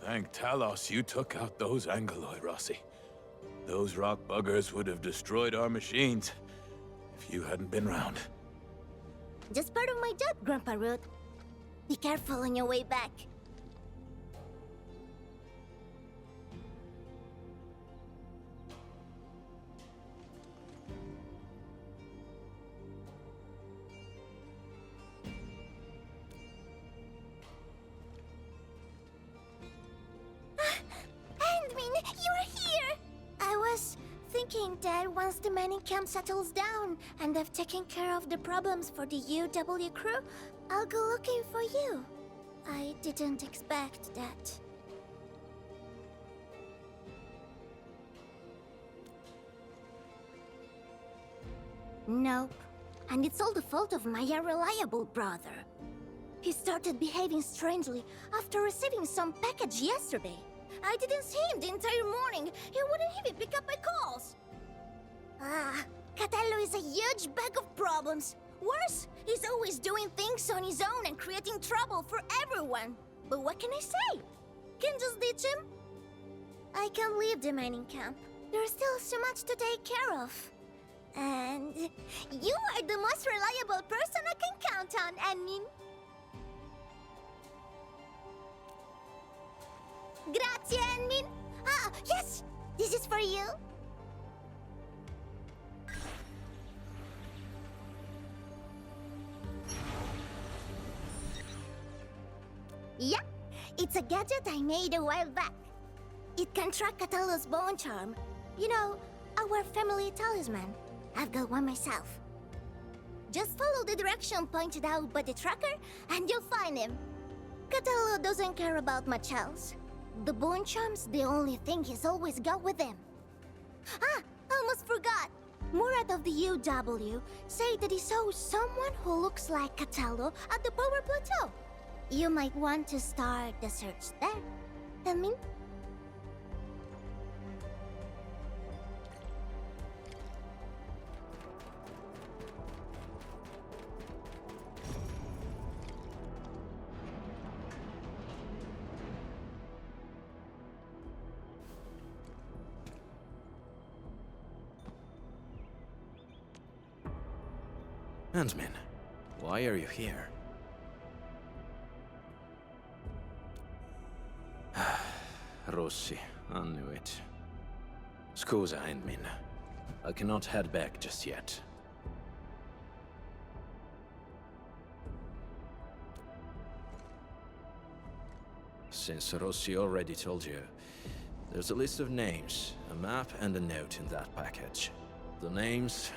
Thank Talos you took out those Angoloi, Rossi. Those rock buggers would have destroyed our machines if you hadn't been round. Just part of my job, Grandpa Root. Be careful on your way back. Dad, once the mining camp settles down, and I've taken care of the problems for the UW crew, I'll go looking for you. I didn't expect that. Nope. And it's all the fault of my unreliable brother. He started behaving strangely after receiving some package yesterday. I didn't see him the entire morning. He wouldn't even pick up my calls. Catello is a huge bag of problems. Worse, he's always doing things on his own and creating trouble for everyone. But what can I say? Can just ditch him? I can't leave the mining camp. There's still so much to take care of. And you are the most reliable person I can count on, Anmin. Grazie, Anmin. Yes! This is for you. Yeah, it's a gadget I made a while back. It can track Catello's bone charm. You know, our family talisman. I've got one myself. Just follow the direction pointed out by the tracker, and you'll find him. Catello doesn't care about much else. The bone charm's the only thing he's always got with him. Almost forgot. Murat of the UW said that he saw someone who looks like Catello at the power plateau. You might want to start the search there. Anmin? Antmin, why are you here? Rossi, I knew it. Scusa, Antmin. I cannot head back just yet. Since Rossi already told you, there's a list of names, a map and a note in that package. The names,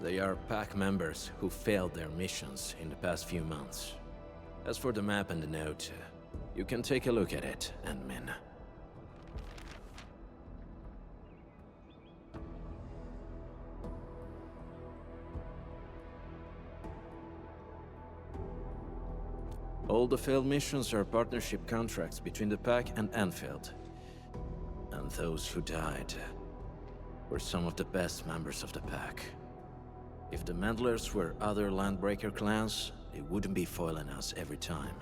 they are pack members who failed their missions in the past few months. As for the map and the note, you can take a look at it, Antmin. All the failed missions are partnership contracts between the pack and Endfield. And those who died were some of the best members of the pack. If the Meddlers were other Landbreaker clans, they wouldn't be foiling us every time.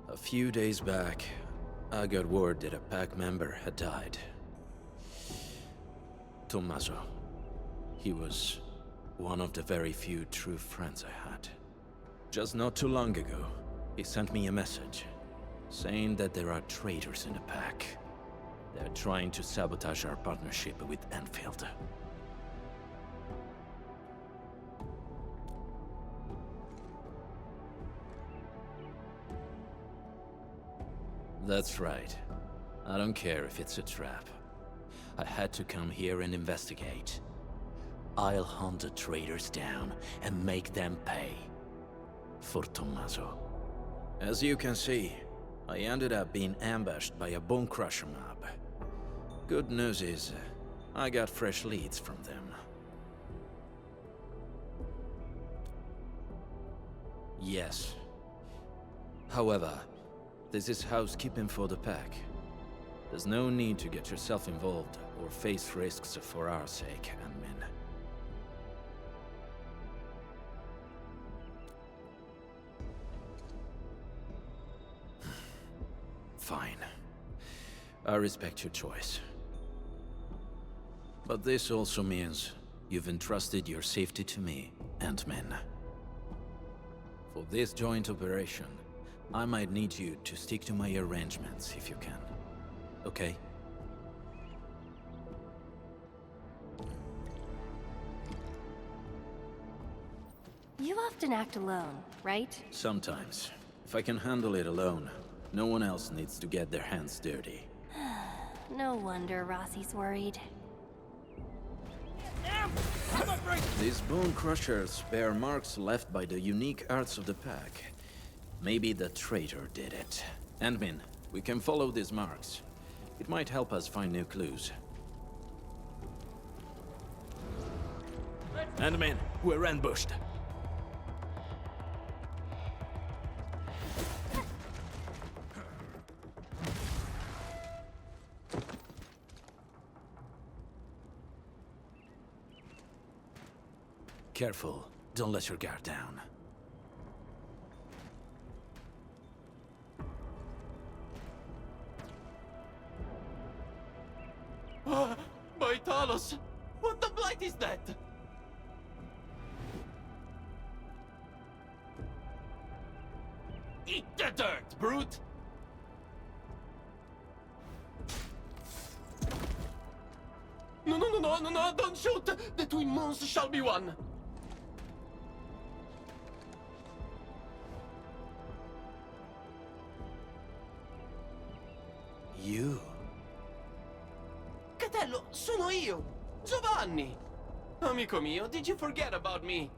A few days back, I got word that a pack member had died. Tommaso. He was one of the very few true friends I had. Just not too long ago, he sent me a message, saying that there are traitors in the pack. They're trying to sabotage our partnership with Endfield. That's right. I don't care if it's a trap. I had to come here and investigate. I'll hunt the traitors down and make them pay. For Tommaso. As you can see, I ended up being ambushed by a Bone Crusher mob. Good news is, I got fresh leads from them. Yes. However, this is housekeeping for the pack. There's no need to get yourself involved or face risks for our sake, Antmin. Fine. I respect your choice. But this also means you've entrusted your safety to me, Ant-Man. For this joint operation, I might need you to stick to my arrangements if you can. Okay? You often act alone, right? Sometimes. If I can handle it alone, no one else needs to get their hands dirty. No wonder Rossi's worried. These bone crushers bear marks left by the unique arts of the pack. Maybe the traitor did it. Ant-Man, we can follow these marks. It might help us find new clues. Ant-Man, we're ambushed. Careful, don't let your guard down. By Talos! What the blight is that? Eat the dirt, brute! No, don't shoot! The twin moons shall be one! You? Catello, sono io! Giovanni! Amico mio, did you forget about me?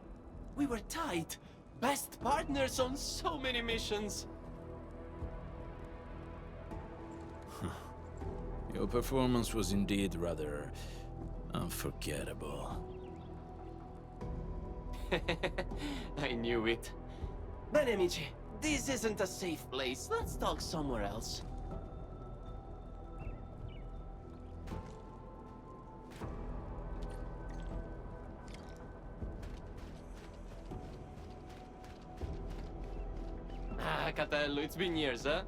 We were tight. Best partners on so many missions. Your performance was indeed rather unforgettable. I knew it. Bene, amici. This isn't a safe place. Let's talk somewhere else. Catello, it's been years, huh?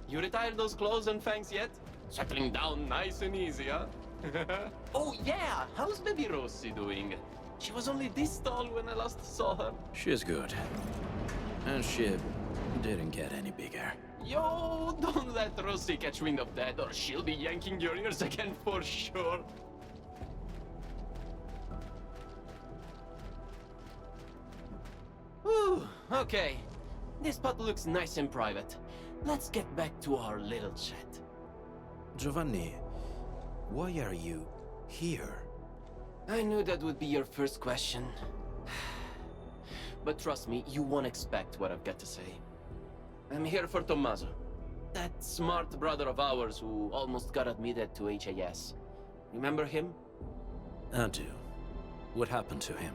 You retired those clothes and fangs yet? Settling down nice and easy, huh? Oh, yeah! How's baby Rossi doing? She was only this tall when I last saw her. She's good. And she didn't get any bigger. Yo, don't let Rossi catch wind of that, or she'll be yanking your ears again for sure. Whew, okay. This spot looks nice and private. Let's get back to our little chat. Giovanni, why are you here? I knew that would be your first question. But trust me, you won't expect what I've got to say. I'm here for Tommaso. That smart brother of ours who almost got admitted to HAS. Remember him? I do. What happened to him?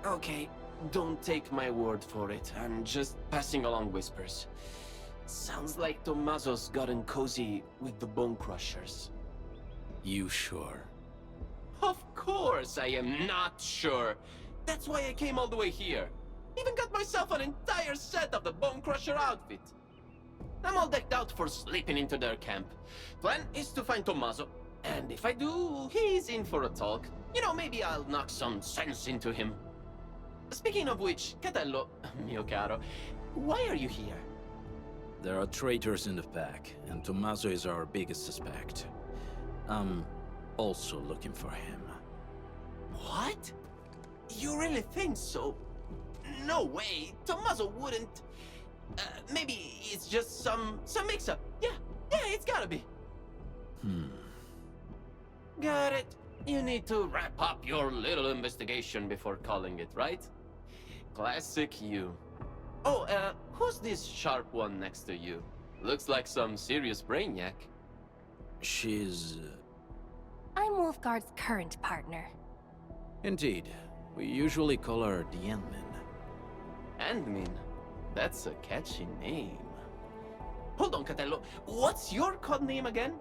Okay, don't take my word for it. I'm just passing along whispers. Sounds like Tommaso's gotten cozy with the Bone Crushers. You sure? Of course I am not sure. That's why I came all the way here. Even got myself an entire set of the Bone Crusher outfit. I'm all decked out for slipping into their camp. Plan is to find Tommaso. And if I do, he's in for a talk. You know, maybe I'll knock some sense into him. Speaking of which, Catello, mio caro, why are you here? There are traitors in the pack, and Tommaso is our biggest suspect. I'm also looking for him. What? You really think so? No way, Tommaso wouldn't... maybe it's just some mix-up. Yeah, it's gotta be. Got it. You need to wrap up your little investigation before calling it, right? Classic you. Oh, who's this sharp one next to you? Looks like some serious brainiac. She's... I'm Wolfguard's current partner. Indeed. We usually call her the Ant-Man. Ant-Man? That's a catchy name. Hold on, Catello. What's your code name again?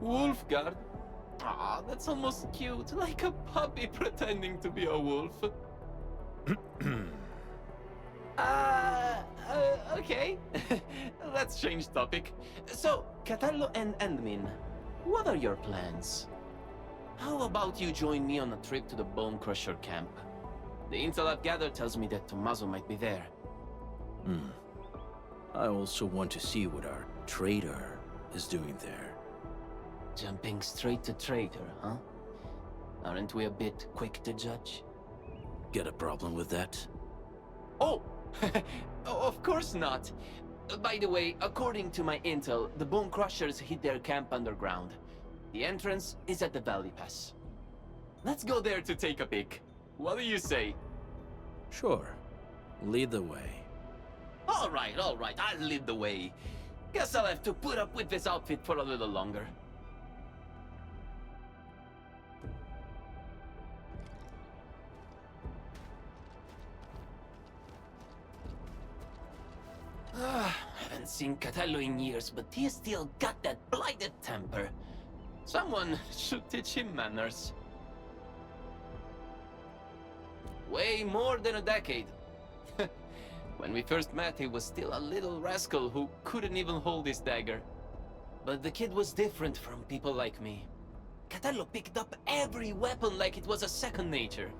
Wolfguard? Ah, that's almost cute, like a puppy pretending to be a wolf. Okay, let's change topic. So, Catallo and Endmin, what are your plans? How about you join me on a trip to the Bone Crusher camp? The intel I've gathered tells me that Tommaso might be there. I also want to see what our trader is doing there. Jumping straight to traitor, huh? Aren't we a bit quick to judge? Get a problem with that? Oh! Oh, of course not. By the way, according to my intel, the Bone Crushers hid their camp underground. The entrance is at the Valley Pass. Let's go there to take a peek. What do you say? Sure. Lead the way. All right, I'll lead the way. Guess I'll have to put up with this outfit for a little longer. Haven't seen Catello in years, but he still got that blighted temper. Someone should teach him manners. Way more than a decade. When we first met, he was still a little rascal who couldn't even hold his dagger. But the kid was different from people like me. Catello picked up every weapon like it was a second nature.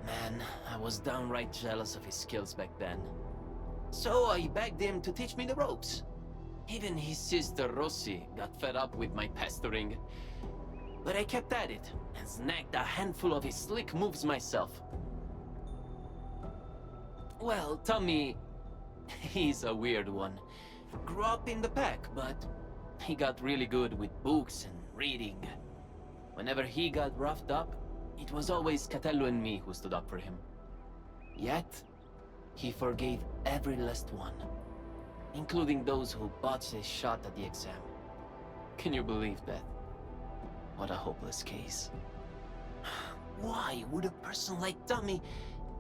Man, I was downright jealous of his skills back then. So I begged him to teach me the ropes. Even his sister Rossi got fed up with my pestering. But I kept at it and snagged a handful of his slick moves myself. Well, Tommy, he's a weird one. Grew up in the pack, but he got really good with books and reading. Whenever he got roughed up, it was always Catello and me who stood up for him. Yet, he forgave every last one, including those who botched a shot at the exam. Can you believe that? What a hopeless case. Why would a person like Tommy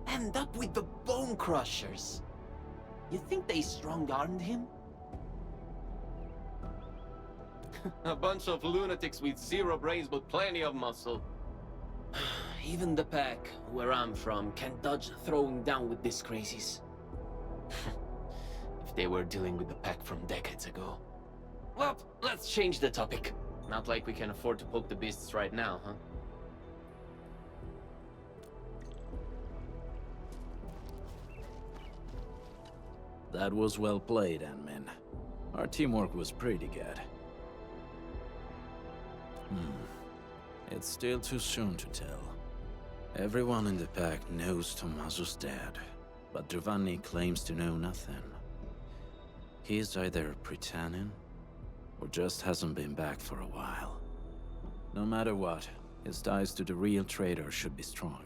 end up with the Bone Crushers? You think they strong-armed him? A bunch of lunatics with zero brains but plenty of muscle. Even the pack, where I'm from, can't dodge throwing down with these crazies. If they were dealing with the pack from decades ago. Well, let's change the topic. Not like we can afford to poke the beasts right now, huh? That was well played, Anmin. Our teamwork was pretty good. It's still too soon to tell. Everyone in the pack knows Tommaso's dead, but Giovanni claims to know nothing. He's either pretending, or just hasn't been back for a while. No matter what, his ties to the real traitor should be strong.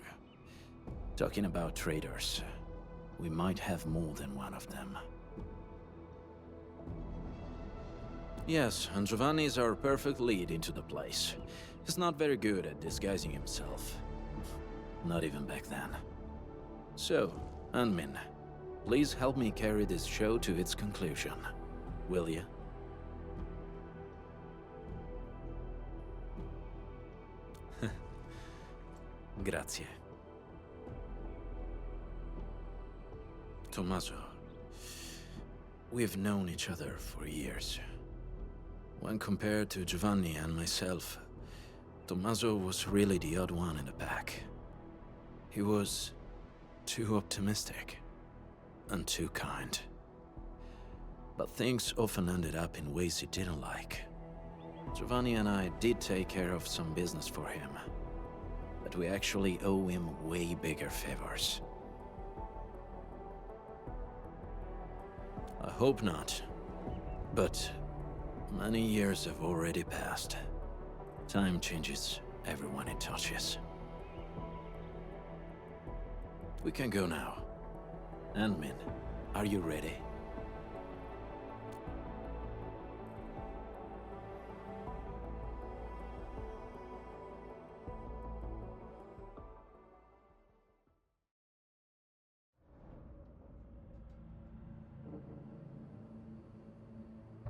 Talking about traitors, we might have more than one of them. Yes, and Giovanni is our perfect lead into the place. He's not very good at disguising himself. Not even back then. So, Anmin, please help me carry this show to its conclusion. Will you? Grazie. Tommaso, we've known each other for years. When compared to Giovanni and myself, Tommaso was really the odd one in the pack. He was too optimistic and too kind. But things often ended up in ways he didn't like. Giovanni and I did take care of some business for him, but we actually owe him way bigger favors. I hope not, but many years have already passed. Time changes everyone it touches. We can go now. Anmin, are you ready?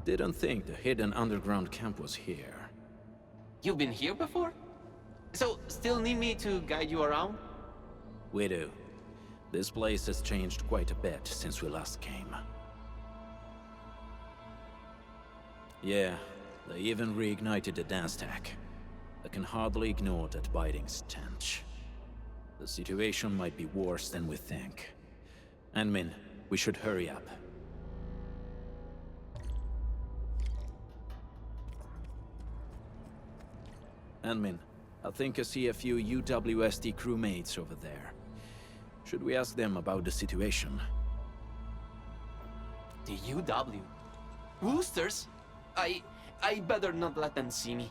Didn't think the hidden underground camp was here. You've been here before? So, still need me to guide you around? We do. This place has changed quite a bit since we last came. Yeah, they even reignited the dance tech. I can hardly ignore that biting stench. The situation might be worse than we think. Anmin, we should hurry up. Anmin, I think I see a few UWST crewmates over there. Should we ask them about the situation? The UW? Woosters? I better not let them see me.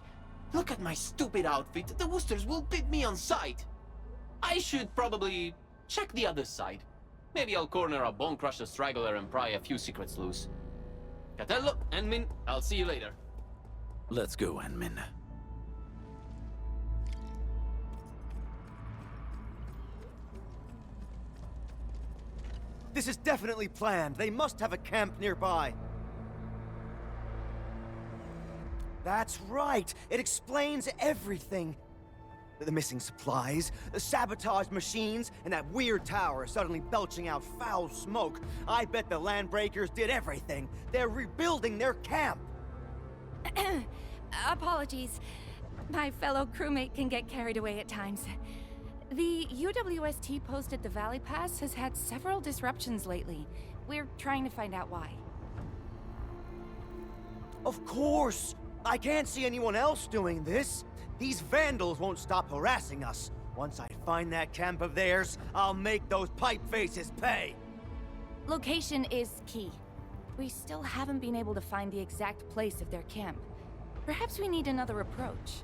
Look at my stupid outfit. The Woosters will beat me on sight. I should probably check the other side. Maybe I'll corner a Bone Crusher straggler and pry a few secrets loose. Catello, Anmin, I'll see you later. Let's go, Anmin. This is definitely planned. They must have a camp nearby. That's right. It explains everything. The missing supplies, the sabotaged machines, and that weird tower suddenly belching out foul smoke. I bet the Landbreakers did everything. They're rebuilding their camp. Apologies. My fellow crewmate can get carried away at times. The UWST post at the Valley Pass has had several disruptions lately. We're trying to find out why. Of course! I can't see anyone else doing this. These vandals won't stop harassing us. Once I find that camp of theirs, I'll make those pipe faces pay. Location is key. We still haven't been able to find the exact place of their camp. Perhaps we need another approach.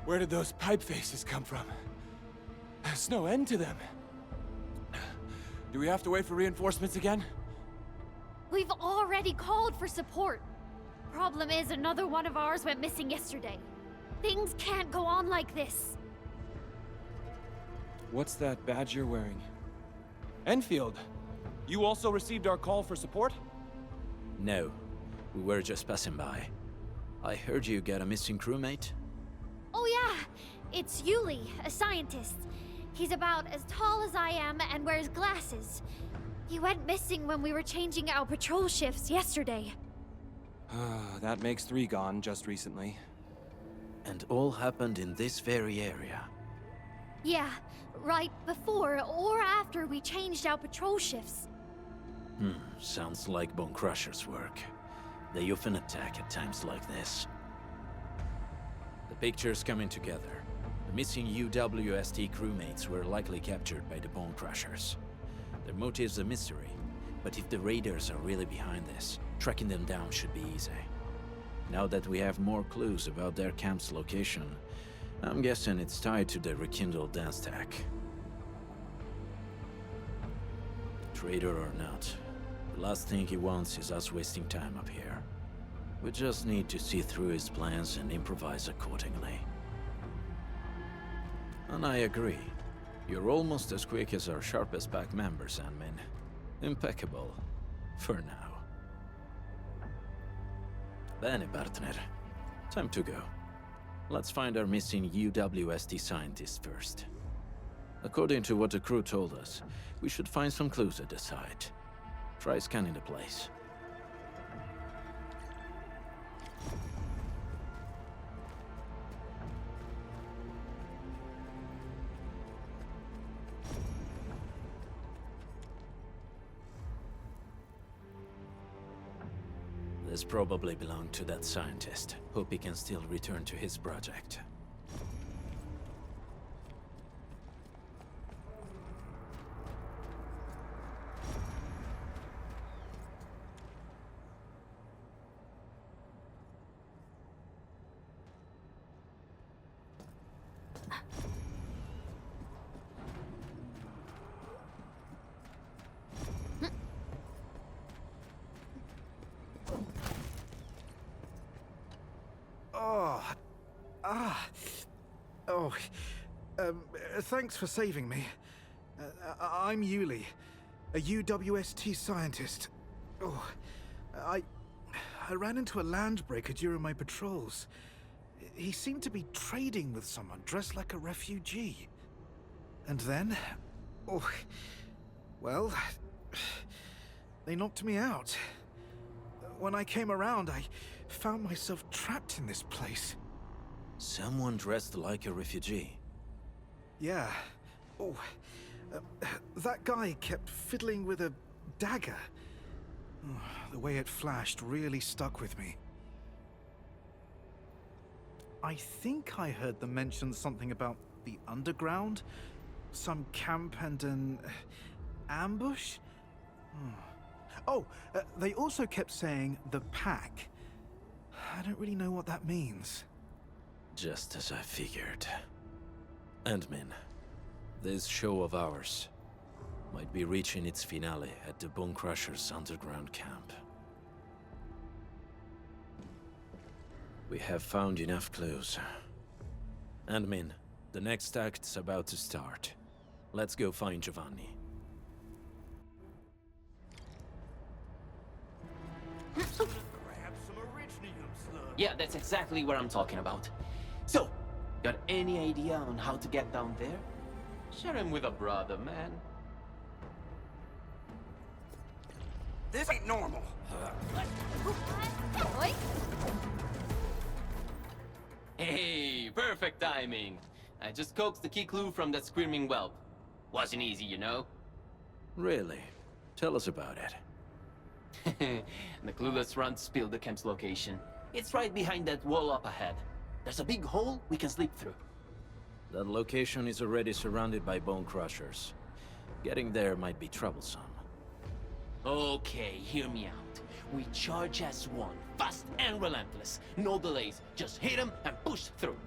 Where did those pipe faces come from? There's no end to them. Do we have to wait for reinforcements again? We've already called for support. Problem is, another one of ours went missing yesterday. Things can't go on like this. What's that badge you're wearing? Enfield, you also received our call for support? No, we were just passing by. I heard you got a missing crewmate? Oh yeah, it's Yuli, a scientist. He's about as tall as I am and wears glasses. He went missing when we were changing our patrol shifts yesterday. That makes 3 gone just recently. And all happened in this very area. Yeah, right before or after we changed our patrol shifts. Sounds like Bone Crusher's work. They often attack at times like this. The picture's coming together. The missing UWST crewmates were likely captured by the Bone Crushers. Their motive's a mystery, but if the raiders are really behind this, tracking them down should be easy. Now that we have more clues about their camp's location, I'm guessing it's tied to the rekindled dance tech. Traitor or not, the last thing he wants is us wasting time up here. We just need to see through his plans and improvise accordingly. And I agree. You're almost as quick as our sharpest pack members, Anmin. Impeccable. For now. Bene, partner. Time to go. Let's find our missing UWST scientist first. According to what the crew told us, we should find some clues at the site. Try scanning the place. This probably belonged to that scientist. Hope he can still return to his project. Thanks for saving me. I'm Yuli, a UWST scientist. I ran into a landbreaker during my patrols. He seemed to be trading with someone dressed like a refugee. And then, Oh, well, they knocked me out. When I came around, I found myself trapped in this place. Someone dressed like a refugee. Yeah. Oh, that guy kept fiddling with a dagger. Oh, the way it flashed really stuck with me. I think I heard them mention something about the underground, some camp and an ambush. They also kept saying the pack. I don't really know what that means. Just as I figured. Endmin, this show of ours might be reaching its finale at the Bone Crusher's underground camp. We have found enough clues. Endmin, the next act's about to start. Let's go find Giovanni. Yeah, that's exactly what I'm talking about. So, got any idea on how to get down there? Share him with a brother, man. This ain't normal. Hey, perfect timing. I just coaxed the key clue from that screaming whelp. Wasn't easy, you know? Really? Tell us about it. The clueless runt spilled the camp's location. It's right behind that wall up ahead. There's a big hole we can slip through. That location is already surrounded by bone crushers. Getting there might be troublesome. Okay, hear me out. We charge as one, fast and relentless. No delays, just hit them and push through.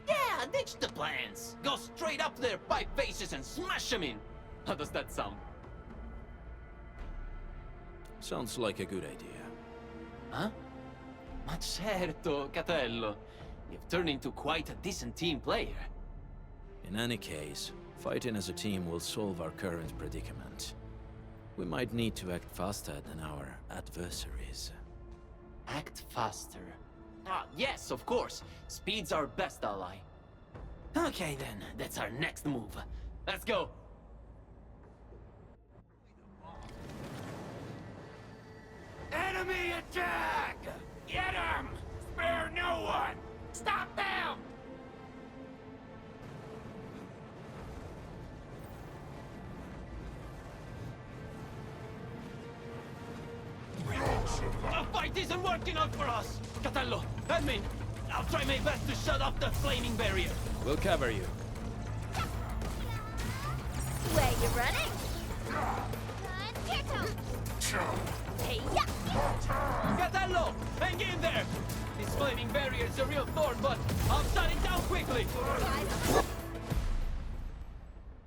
Yeah, ditch the plans. Go straight up their pipe faces and smash them in. How does that sound? Sounds like a good idea. Huh? Ma certo, Catello. You've turned into quite a decent team player. In any case, fighting as a team will solve our current predicament. We might need to act faster than our adversaries. Act faster. Ah, yes, of course. Speed's our best ally. Okay then, that's our next move. Let's go! Enemy attack! Get him! Spare no one! Stop them! The fight isn't working out for us! Catello, admin, I'll try my best to shut off the flaming barrier. We'll cover you. Where you running? And here comes. Hey, yeah. Catello, hang in there! This flaming barrier's a real thorn, but I'll shut it down quickly!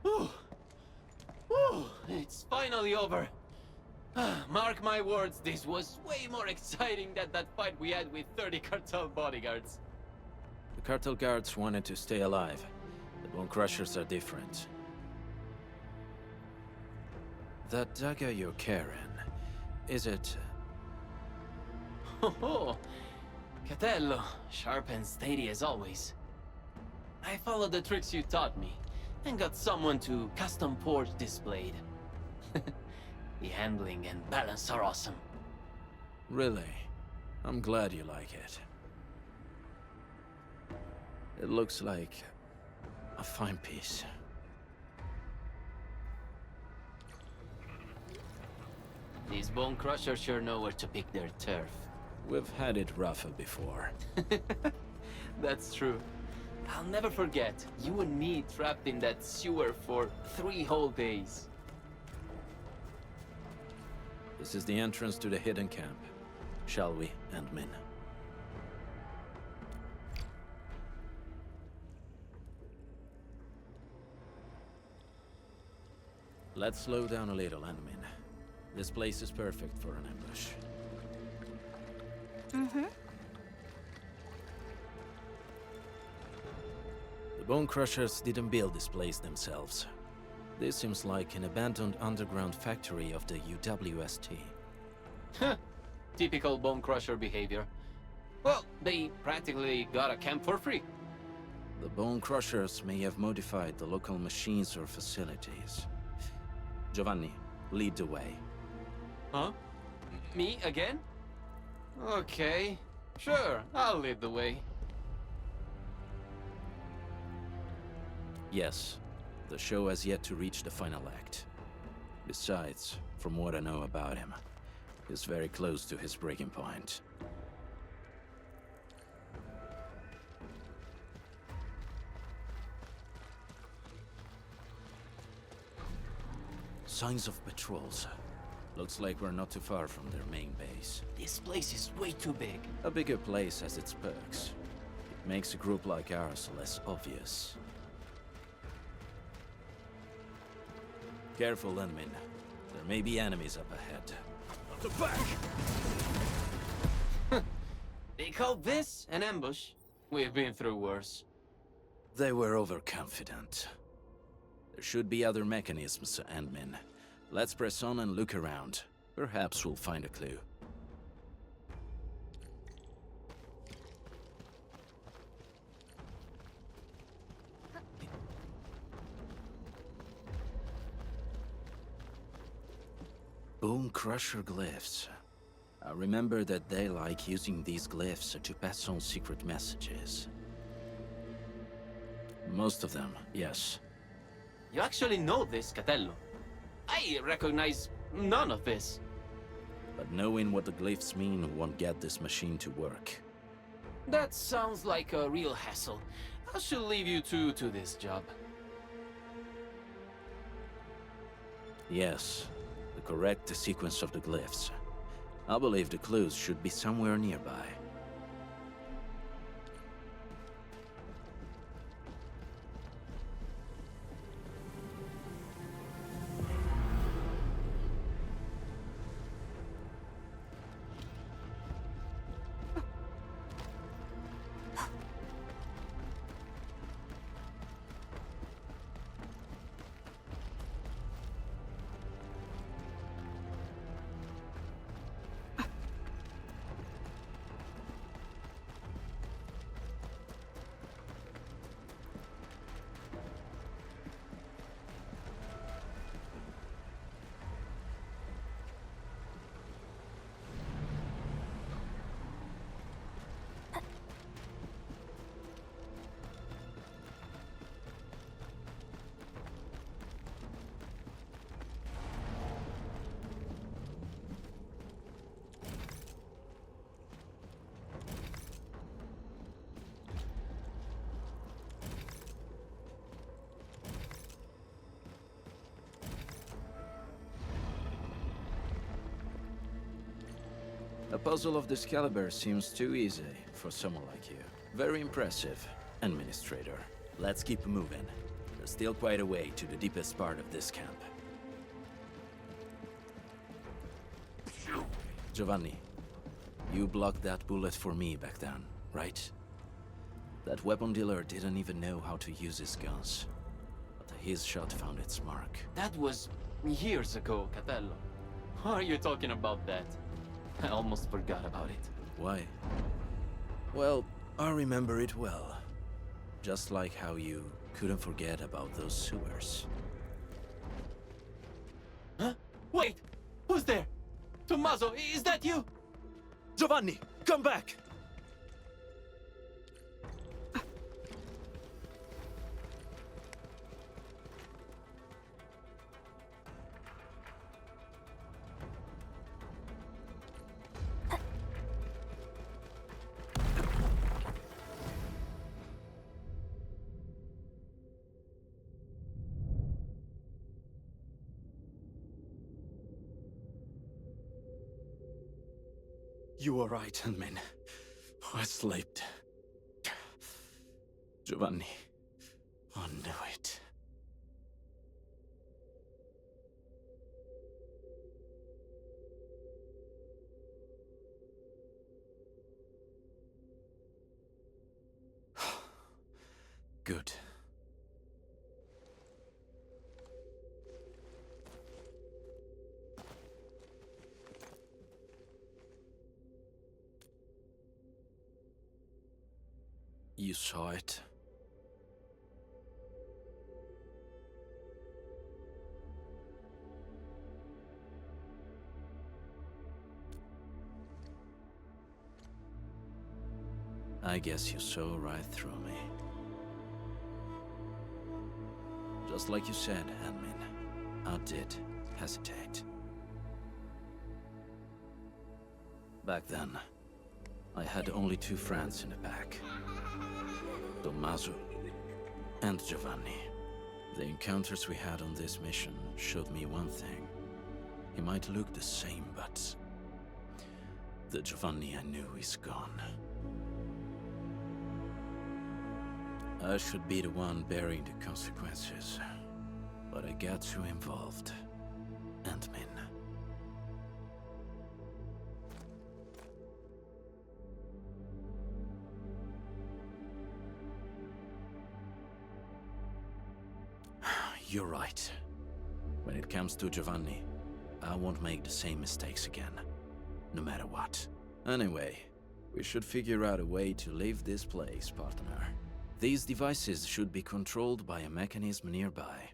Whew. Whew. It's finally over. Mark my words, this was way more exciting than that fight we had with 30 cartel bodyguards. The cartel guards wanted to stay alive. The bone crushers are different. That dagger you're carrying, is it... Oh, Catello, sharp and steady as always. I followed the tricks you taught me, and got someone to custom forge this blade. The handling and balance are awesome. Really? I'm glad you like it. It looks like a fine piece. These bone crushers sure know where to pick their turf. We've had it rougher before. That's true. I'll never forget you and me trapped in that sewer for 3 whole days. This is the entrance to the hidden camp. Shall we, Endmin? Let's slow down a little, Endmin. This place is perfect for an ambush. Mm-hmm. The Bone Crushers didn't build this place themselves. This seems like an abandoned underground factory of the UWST. Huh. Typical bone crusher behavior. Well, they practically got a camp for free. The Bone Crushers may have modified the local machines or facilities. Giovanni, lead the way. Huh? Me again? Okay. Sure, I'll lead the way. Yes, the show has yet to reach the final act. Besides, from what I know about him, he's very close to his breaking point. Signs of patrols. Looks like we're not too far from their main base. This place is way too big. A bigger place has its perks. It makes a group like ours less obvious. Careful, Enmin. There may be enemies up ahead. At the back! They call this an ambush? We've been through worse. They were overconfident. There should be other mechanisms, Enmin. Let's press on and look around. Perhaps we'll find a clue. Bone Crusher glyphs. I remember that they like using these glyphs to pass on secret messages. Most of them, yes. You actually know this, Catello. I recognize none of this. But knowing what the glyphs mean won't get this machine to work. That sounds like a real hassle. I should leave you two to this job. Yes, the correct sequence of the glyphs. I believe the clues should be somewhere nearby. A puzzle of this caliber seems too easy for someone like you. Very impressive, Administrator. Let's keep moving. There's still quite a way to the deepest part of this camp. Giovanni, you blocked that bullet for me back then, right? That weapon dealer didn't even know how to use his guns. But his shot found its mark. That was years ago, Catello. Why are you talking about that? I almost forgot about it. Why? Well, I remember it well. Just like how you couldn't forget about those sewers. Huh? Wait! Who's there? Tommaso, is that you? Giovanni, come back! You were right, Henman. I slept. Giovanni, I knew it. Good. You saw it? I guess you saw right through me. Just like you said, admin, I did hesitate. Back then, I had only two friends in the pack. Tommaso and Giovanni. The encounters we had on this mission showed me one thing. He might look the same, but the Giovanni I knew is gone. I should be the one bearing the consequences, but I got too involved. Admin. You're right. When it comes to Giovanni, I won't make the same mistakes again, no matter what. Anyway, we should figure out a way to leave this place, partner. These devices should be controlled by a mechanism nearby.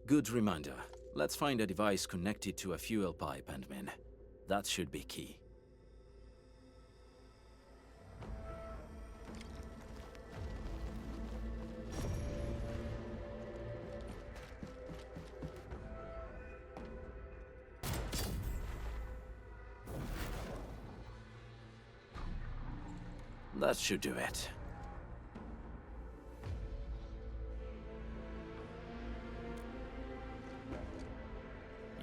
Good reminder. Let's find a device connected to a fuel pipe, admin. That should be key. That should do it.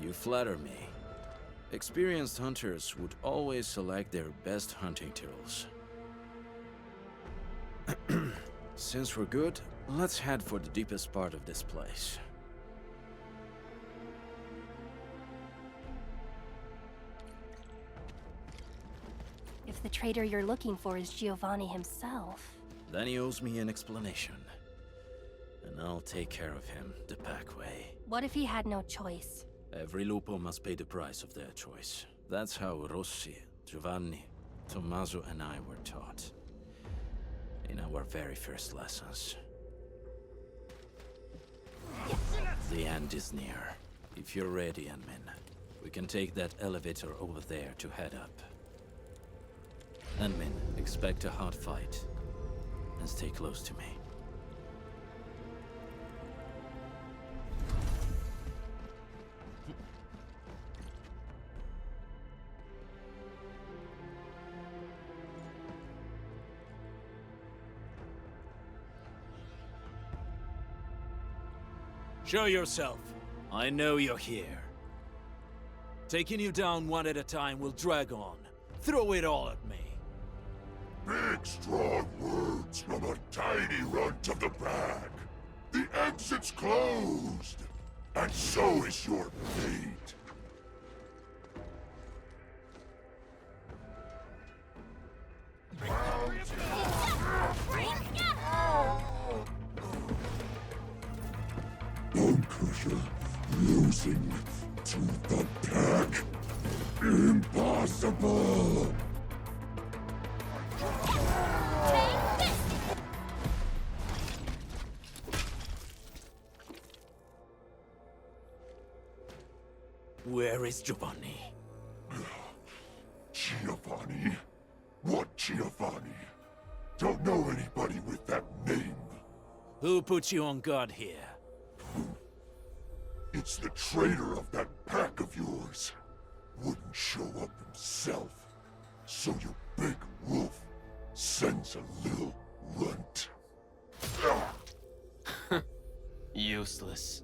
You flatter me. Experienced hunters would always select their best hunting tools. Since we're good, let's head for the deepest part of this place. If the traitor you're looking for is Giovanni himself... Then he owes me an explanation. And I'll take care of him the back way. What if he had no choice? Every lupo must pay the price of their choice. That's how Rossi, Giovanni, Tommaso and I were taught. In our very first lessons. The end is near. If you're ready, admin, we can take that elevator over there to head up. Admin, expect a hard fight. And stay close to me. Show yourself. I know you're here. Taking you down one at a time will drag on. Throw it all at me. Big, strong words from a tiny runt of the pack. The exit's closed, and so is your fate. Bone Crusher losing to the pack? Impossible! Where is Giovanni? Giovanni? What Giovanni? Don't know anybody with that name. Who put you on guard here? It's the traitor of that pack of yours. Wouldn't show up himself. So your big wolf sends a little runt. Useless.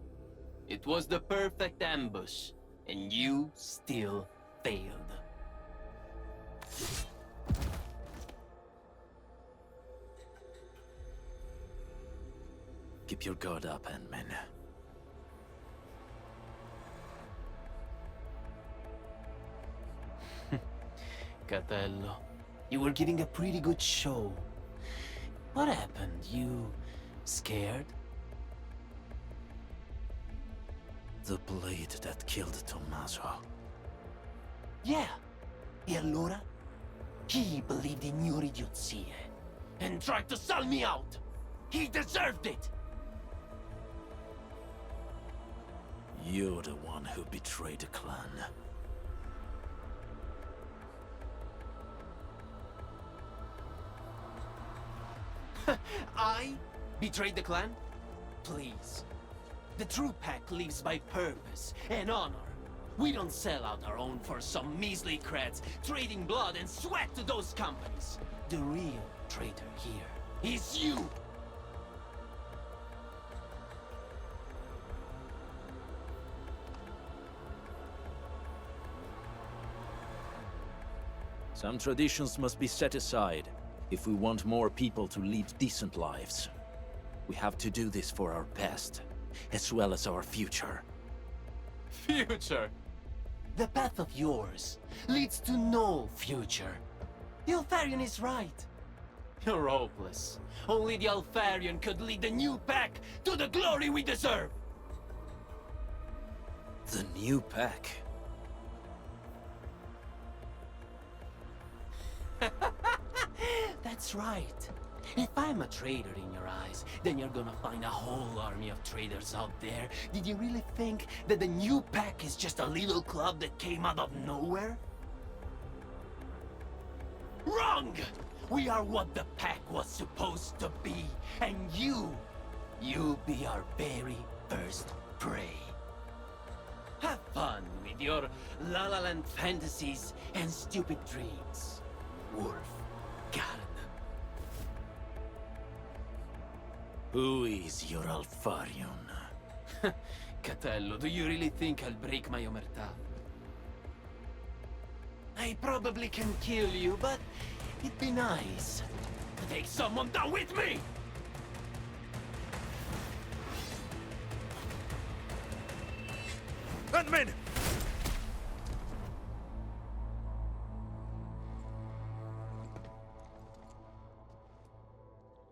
It was the perfect ambush, and you still failed. Keep your guard up, admin. Catello, you were giving a pretty good show. What happened? You scared? The blade that killed Tommaso. Yeah. E allora? He believed in your idiozie and tried to sell me out. He deserved it. You're the one who betrayed the clan. I betrayed the clan? Please. The true pack lives by purpose and honor. We don't sell out our own for some measly creds, trading blood and sweat to those companies. The real traitor here is you! Some traditions must be set aside if we want more people to lead decent lives. We have to do this for our past, as well as our future. Future? The path of yours leads to no future. The Alfarian is right. You're hopeless. Only the Alfarian could lead the new pack to the glory we deserve! The new pack? That's right. If I'm a traitor in your eyes, then you're gonna find a whole army of traitors out there. Did you really think that the new pack is just a little club that came out of nowhere? Wrong! We are what the pack was supposed to be, and you'll be our very first prey. Have fun with your La La Land fantasies and stupid dreams, Wolf Garden. Who is your Alfarion? Catello, do you really think I'll break my omertà? I probably can kill you, but it'd be nice to take someone down with me! Gunmen!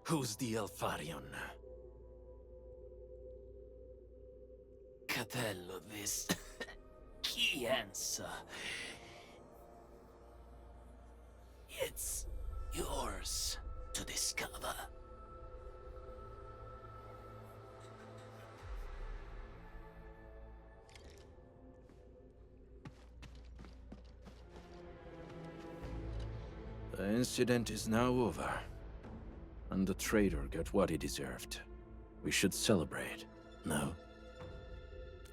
Who's the Alfarion? Catello, this key answer. It's yours to discover. The incident is now over, and the traitor got what he deserved. We should celebrate, no?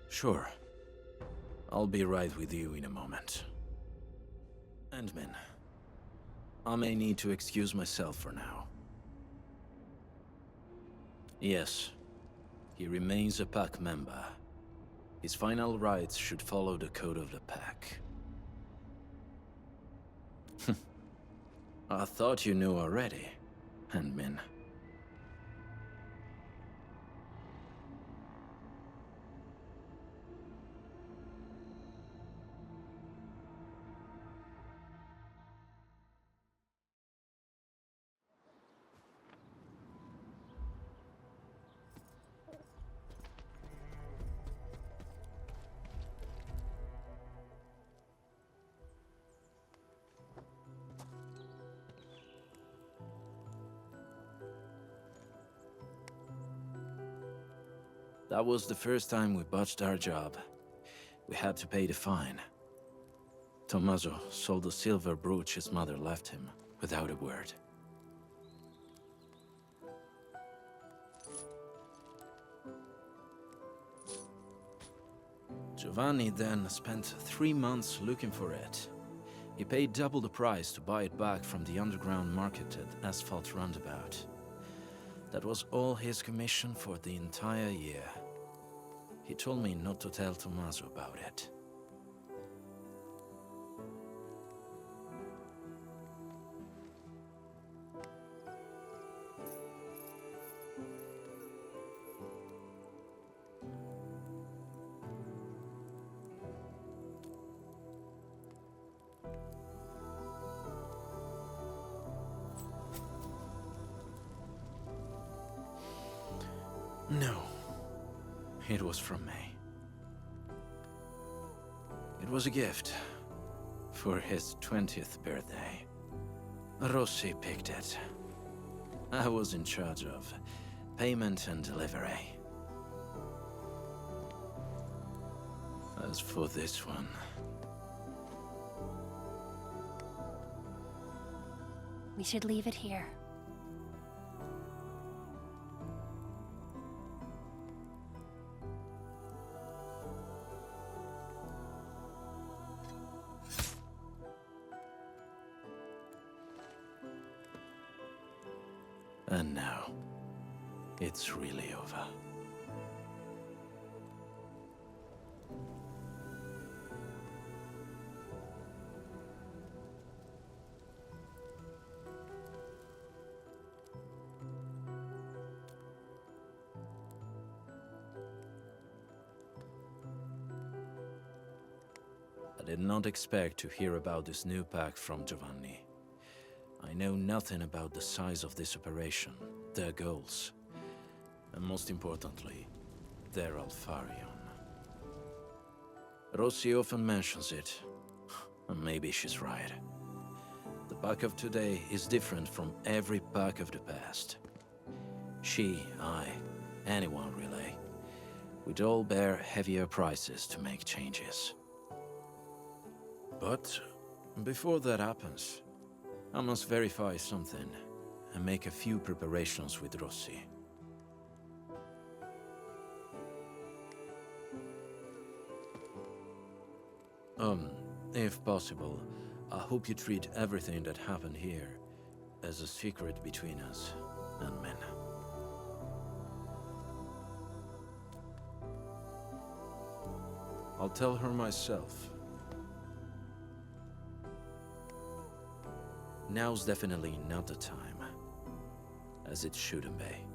Sure. I'll be right with you in a moment. Endman, I may need to excuse myself for now. Yes, he remains a pack member. His final rites should follow the code of the pack. I thought you knew already, Endman. That was the first time we botched our job. We had to pay the fine. Tommaso sold the silver brooch his mother left him, without a word. Giovanni then spent 3 months looking for it. He paid double the price to buy it back from the underground marketed asphalt roundabout. That was all his commission for the entire year. He told me not to tell Tommaso about it. No. It was from me. It was a gift for his 20th birthday. Rossi picked it. I was in charge of payment and delivery. As for this one... We should leave it here. And now, it's really over. I did not expect to hear about this new pack from Giovanni. I know nothing about the size of this operation, their goals, and most importantly, their Alfarion. Rossi often mentions it, and maybe she's right. The pack of today is different from every pack of the past. She, I, anyone really, would all bear heavier prices to make changes. But before that happens, I must verify something and make a few preparations with Rossi. If possible, I hope you treat everything that happened here as a secret between us and men. I'll tell her myself. Now's definitely not the time, as it shouldn't be.